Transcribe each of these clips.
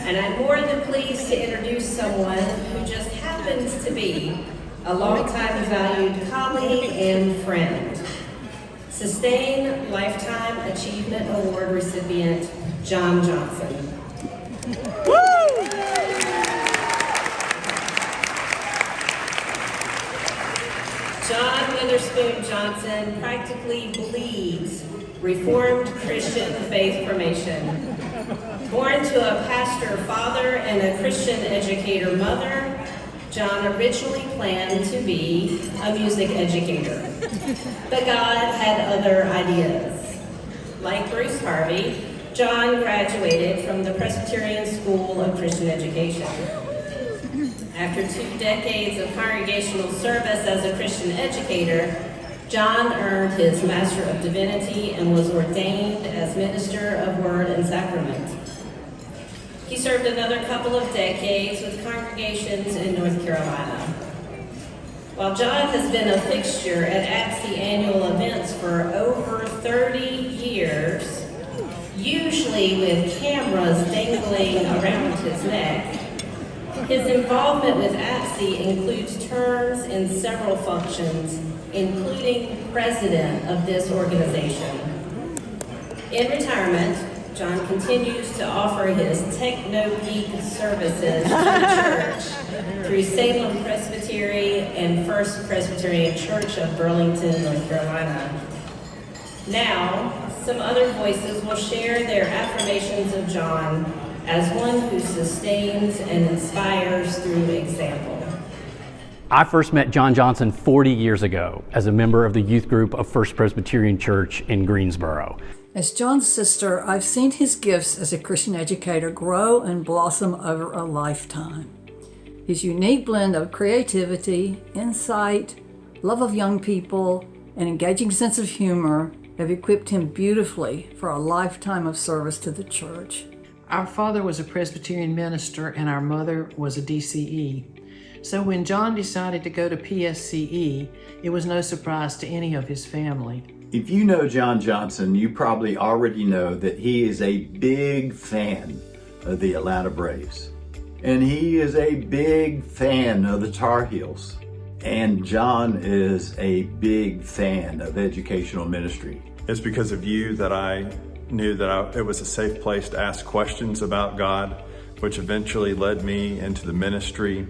And I'm more than pleased to introduce someone who just happens to be a longtime valued colleague and friend. Sustained Lifetime Achievement Award recipient, John Johnson. John Witherspoon Johnson practically bleeds Reformed Christian faith formation. Born to a pastor father and a Christian educator mother, John originally planned to be a music educator. But God had other ideas. Like Bruce Harvey, John graduated from the Presbyterian School of Christian Education. After 2 decades of congregational service as a Christian educator, John earned his Master of Divinity and was ordained as Minister of Word and Sacrament. He served another couple of decades with congregations in North Carolina. While John has been a fixture at APCE annual events for over 30 years, usually with cameras dangling around his neck, his involvement with APCE includes terms in several functions, including president of this organization. In retirement, John continues to offer his techno-geek services to the church through Salem Presbytery and First Presbyterian Church of Burlington, North Carolina. Now, some other voices will share their affirmations of John as one who sustains and inspires through example. I first met John Johnson 40 years ago as a member of the youth group of First Presbyterian Church in Greensboro. As John's sister, I've seen his gifts as a Christian educator grow and blossom over a lifetime. His unique blend of creativity, insight, love of young people, and engaging sense of humor have equipped him beautifully for a lifetime of service to the church. Our father was a Presbyterian minister and our mother was a DCE. So when John decided to go to PSCE, it was no surprise to any of his family. If you know John Johnson, you probably already know that he is a big fan of the Atlanta Braves. And he is a big fan of the Tar Heels. And John is a big fan of educational ministry. It's because of you that I knew that it was a safe place to ask questions about God, which eventually led me into the ministry.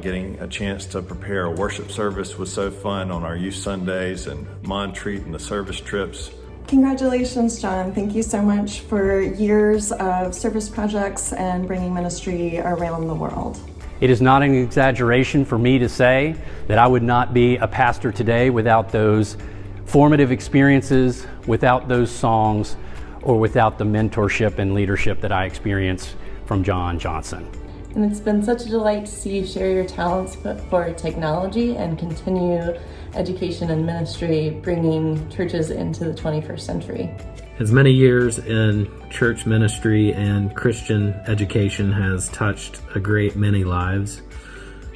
Getting a chance to prepare a worship service was so fun on our youth Sundays and Montreat and the service trips. Congratulations, John. Thank you so much for years of service projects and bringing ministry around the world. It is not an exaggeration for me to say that I would not be a pastor today without those formative experiences, without those songs, or without the mentorship and leadership that I experienced from John Johnson. And it's been such a delight to see you share your talents for technology and continue education and ministry, bringing churches into the 21st century. As many years in church ministry and Christian education has touched a great many lives,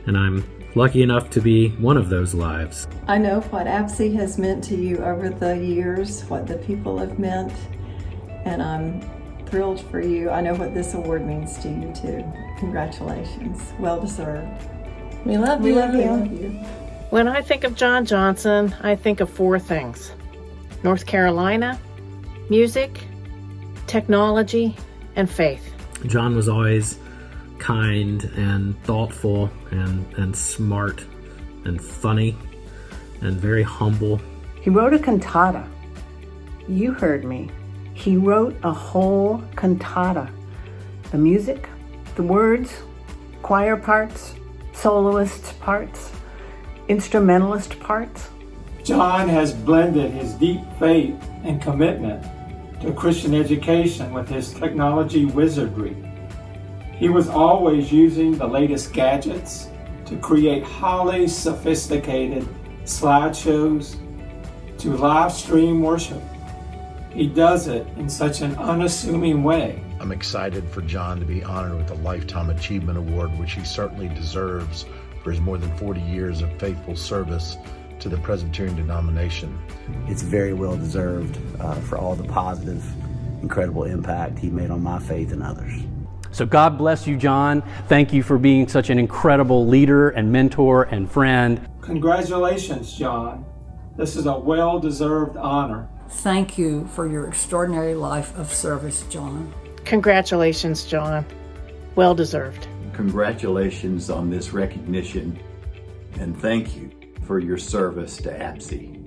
and I'm lucky enough to be one of those lives. I know what APCE has meant to you over the years, what the people have meant, and I'm thrilled for you. I know what this award means to you too. Congratulations. Well deserved. We love you. We love you. When I think of John Johnson, I think of 4 things: North Carolina, music, technology, and faith. John was always kind and thoughtful and smart and funny and very humble. He wrote a cantata. You heard me. He wrote a whole cantata. The music, the words, choir parts, soloist parts, instrumentalist parts. John has blended his deep faith and commitment to Christian education with his technology wizardry. He was always using the latest gadgets to create highly sophisticated slideshows to live stream worship. He does it in such an unassuming way. I'm excited for John to be honored with a Lifetime Achievement Award, which he certainly deserves for his more than 40 years of faithful service to the Presbyterian denomination. It's very well deserved for all the positive, incredible impact he made on my faith and others. So God bless you, John. Thank you for being such an incredible leader and mentor and friend. Congratulations, John. This is a well-deserved honor. Thank you for your extraordinary life of service, John. Congratulations, John. Well deserved. Congratulations on this recognition, and thank you for your service to APCE.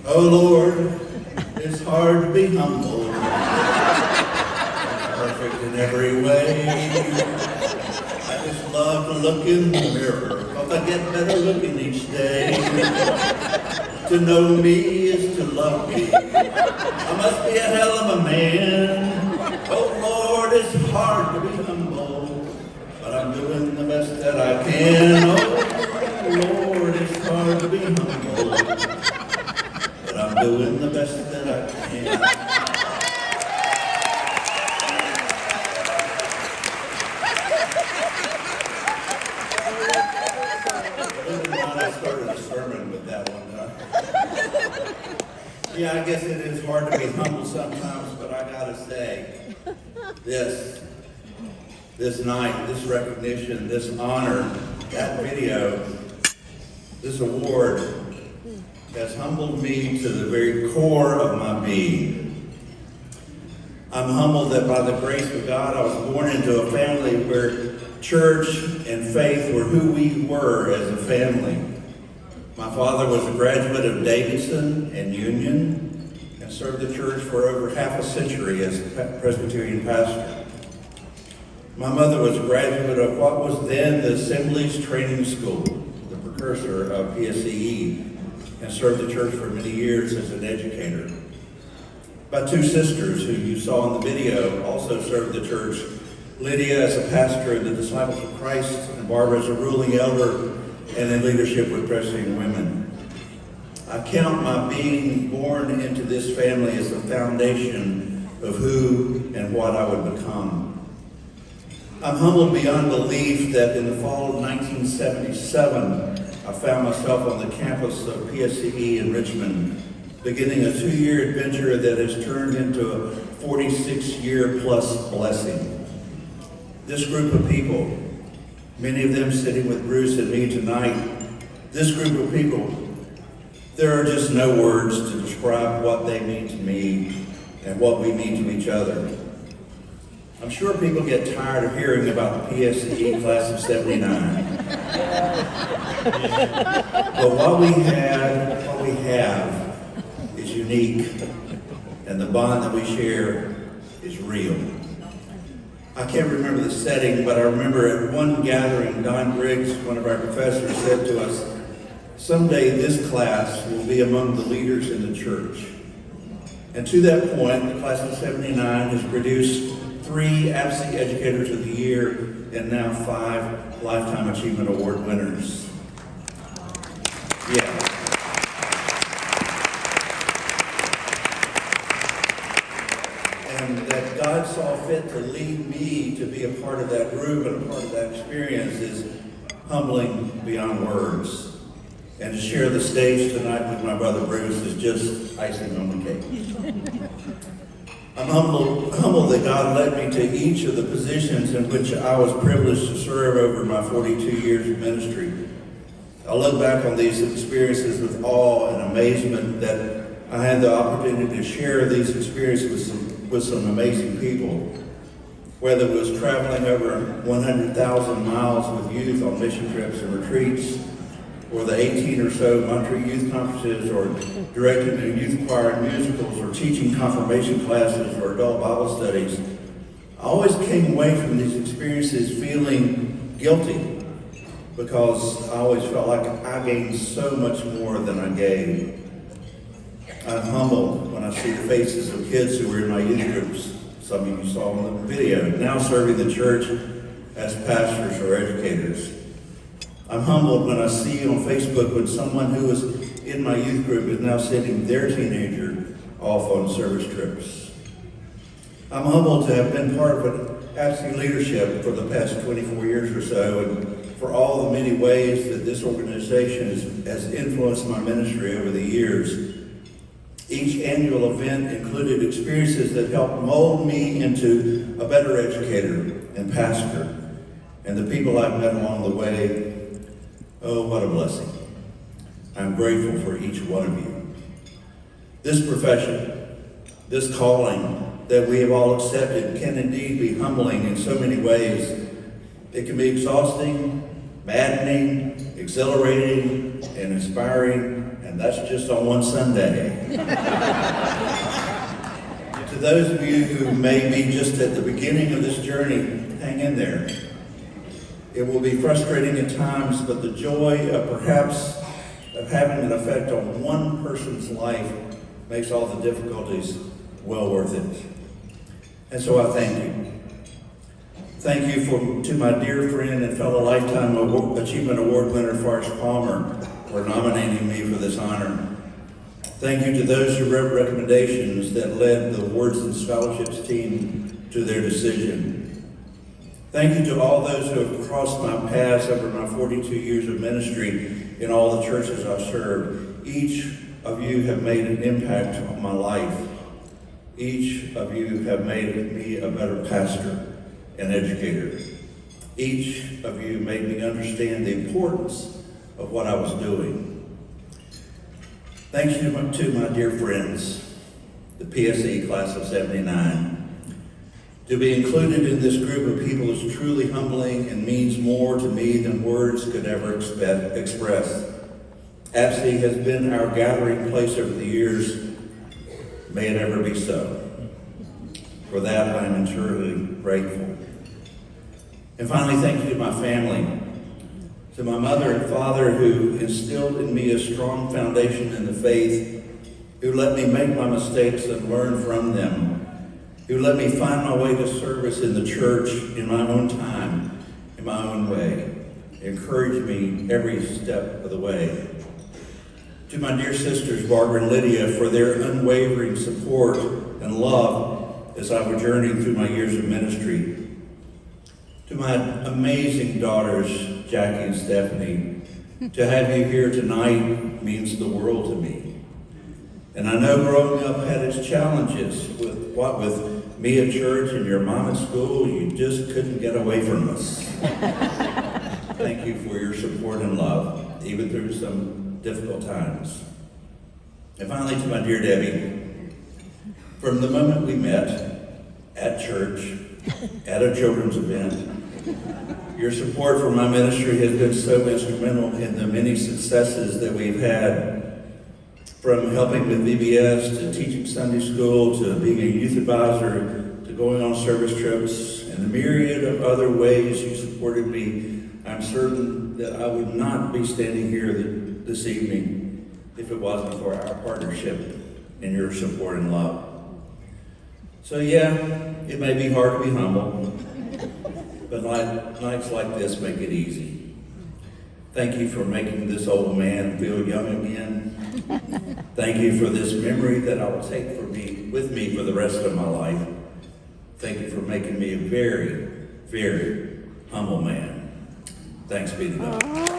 Oh Lord, it's hard to be humble, perfect in every way. I just love to look in the mirror, because I get better looking each day. To know me is to love me. I must be a hell of a man. Oh Lord, it's hard to be humble, but I'm doing the best that I can. Oh Lord, it's hard to be humble, I'm doing the best that I can. I started a sermon with that one. Yeah, I guess it is hard to be humble sometimes, but I gotta say, this night, this recognition, this honor, that video, this award, has humbled me to the very core of my being. I'm humbled that by the grace of God, I was born into a family where church and faith were who we were as a family. My father was a graduate of Davidson and Union and served the church for over half a century as a Presbyterian pastor. My mother was a graduate of what was then the Assemblies Training School, the precursor of APCE, and served the church for many years as an educator. My two sisters, who you saw in the video, also served the church. Lydia as a pastor in the Disciples of Christ, and Barbara as a ruling elder and in leadership with Presbyterian women. I count my being born into this family as the foundation of who and what I would become. I'm humbled beyond belief that in the fall of 1977, I found myself on the campus of APCE in Richmond, beginning a 2-year adventure that has turned into a 46-year plus blessing. This group of people, many of them sitting with Bruce and me tonight, this group of people, there are just no words to describe what they mean to me and what we mean to each other. I'm sure people get tired of hearing about the APCE class of '79. But what we have is unique, and the bond that we share is real. I can't remember the setting, but I remember at one gathering, Don Briggs, one of our professors, said to us, someday this class will be among the leaders in the church. And to that point, the class of '79 has produced 3 APCE Educators of the Year and now 5 Lifetime Achievement Award winners. Yeah. And that God saw fit to lead me to be a part of that group and a part of that experience is humbling beyond words. And to share the stage tonight with my brother Bruce is just icing on the cake. I'm humbled that God led me to each of the positions in which I was privileged to serve over my 42 years of ministry. I look back on these experiences with awe and amazement that I had the opportunity to share these experiences with some amazing people. Whether it was traveling over 100,000 miles with youth on mission trips and retreats, or the 18 or so monthly youth conferences, or directing a youth choir and musicals, or teaching confirmation classes or adult Bible studies, I always came away from these experiences feeling guilty because I always felt like I gained so much more than I gave. I'm humbled when I see the faces of kids who were in my youth groups, some of you saw in the video, now serving the church as pastors or educators. I'm humbled when I see on Facebook when someone who was in my youth group is now sending their teenager off on service trips. I'm humbled to have been part of an APCE leadership for the past 24 years or so, and for all the many ways that this organization has influenced my ministry over the years. Each annual event included experiences that helped mold me into a better educator and pastor. And the people I've met along the way, oh, what a blessing. I'm grateful for each one of you. This profession, this calling that we have all accepted can indeed be humbling in so many ways. It can be exhausting, maddening, exhilarating, and inspiring, and that's just on one Sunday. To those of you who may be just at the beginning of this journey, hang in there. It will be frustrating at times, but the joy of perhaps of having an effect on one person's life makes all the difficulties well worth it. And so I thank you. Thank you to my dear friend and fellow Lifetime Achievement Award winner, Forrest Palmer, for nominating me for this honor. Thank you to those who wrote recommendations that led the awards and scholarships team to their decision. Thank you to all those who have crossed my paths over my 42 years of ministry in all the churches I've served. Each of you have made an impact on my life. Each of you have made me a better pastor and educator. Each of you made me understand the importance of what I was doing. Thank you to my dear friends, the PSE class of 79. To be included in this group of people is truly humbling and means more to me than words could ever express. APCE has been our gathering place over the years. May it ever be so. For that, I am eternally grateful. And finally, thank you to my family, to my mother and father who instilled in me a strong foundation in the faith, who let me make my mistakes and learn from them, who let me find my way to service in the church in my own time, in my own way, encouraged me every step of the way. To my dear sisters, Barbara and Lydia, for their unwavering support and love as I was journeying through my years of ministry. To my amazing daughters, Jackie and Stephanie, to have you here tonight means the world to me. And I know growing up had its challenges with me at church and your mom at school, you just couldn't get away from us. Thank you for your support and love, even through some difficult times. And finally, to my dear Debbie, from the moment we met at church, at a children's event, your support for my ministry has been so instrumental in the many successes that we've had, from helping with VBS to teaching Sunday school to being a youth advisor to going on service trips and the myriad of other ways you supported me. I'm certain that I would not be standing here this evening if it wasn't for our partnership and your support and love. So yeah, it may be hard to be humble, but nights like this make it easy. Thank you for making this old man feel young again. Thank you for this memory that I will take with me for the rest of my life. Thank you for making me a very, very humble man. Thanks be to God.